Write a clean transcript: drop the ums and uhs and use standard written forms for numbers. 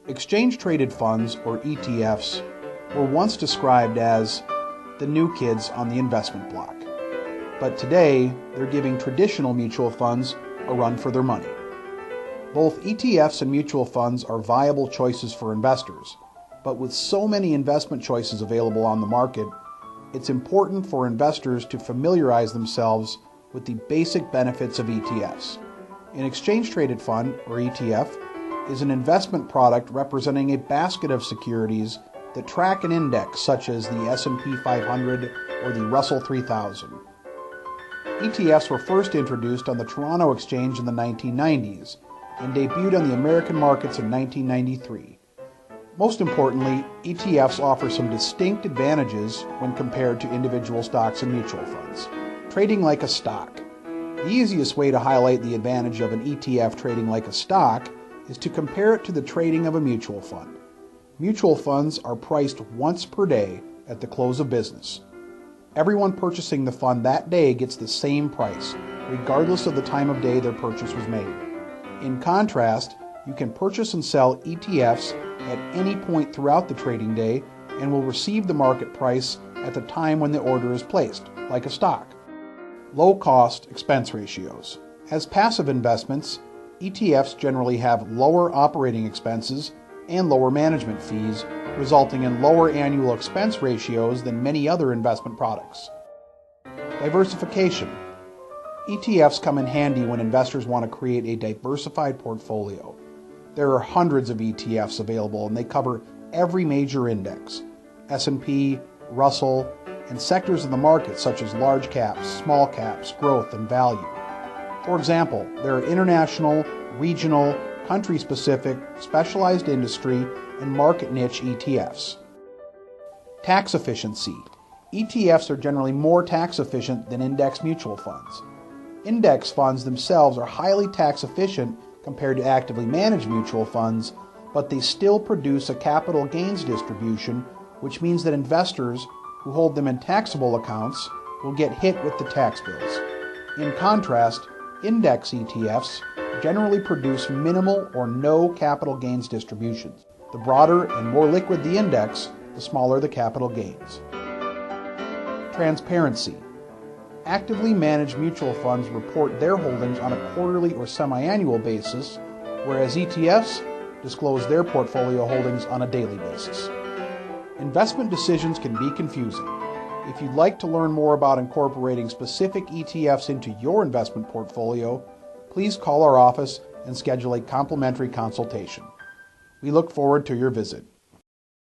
Exchange-traded funds, or ETFs, were once described as the new kids on the investment block. But today, they're giving traditional mutual funds a run for their money. Both ETFs and mutual funds are viable choices for investors, but with so many investment choices available on the market, it's important for investors to familiarize themselves with the basic benefits of ETFs. An exchange-traded fund, or ETF, is an investment product representing a basket of securities that track an index such as the S&P 500 or the Russell 3000. ETFs were first introduced on the Toronto Exchange in the 1990s and debuted on the American markets in 1993. Most importantly, ETFs offer some distinct advantages when compared to individual stocks and mutual funds. Trading like a stock. The easiest way to highlight the advantage of an ETF trading like a stock is to compare it to the trading of a mutual fund. Mutual funds are priced once per day at the close of business. Everyone purchasing the fund that day gets the same price, regardless of the time of day their purchase was made. In contrast, you can purchase and sell ETFs at any point throughout the trading day and will receive the market price at the time when the order is placed, like a stock. Low-cost expense ratios. As passive investments, ETFs generally have lower operating expenses and lower management fees, resulting in lower annual expense ratios than many other investment products. Diversification. ETFs come in handy when investors want to create a diversified portfolio. There are hundreds of ETFs available and they cover every major index, S&P, Russell, and sectors of the market such as large caps, small caps, growth, and value. For example, there are international, regional, country-specific, specialized industry, and market niche ETFs. Tax efficiency. ETFs are generally more tax efficient than index mutual funds. Index funds themselves are highly tax efficient compared to actively managed mutual funds, but they still produce a capital gains distribution, which means that investors who hold them in taxable accounts will get hit with the tax bills. In contrast, index ETFs generally produce minimal or no capital gains distributions. The broader and more liquid the index, the smaller the capital gains. Transparency. Actively managed mutual funds report their holdings on a quarterly or semi-annual basis, whereas ETFs disclose their portfolio holdings on a daily basis. Investment decisions can be confusing. If you'd like to learn more about incorporating specific ETFs into your investment portfolio, please call our office and schedule a complimentary consultation. We look forward to your visit.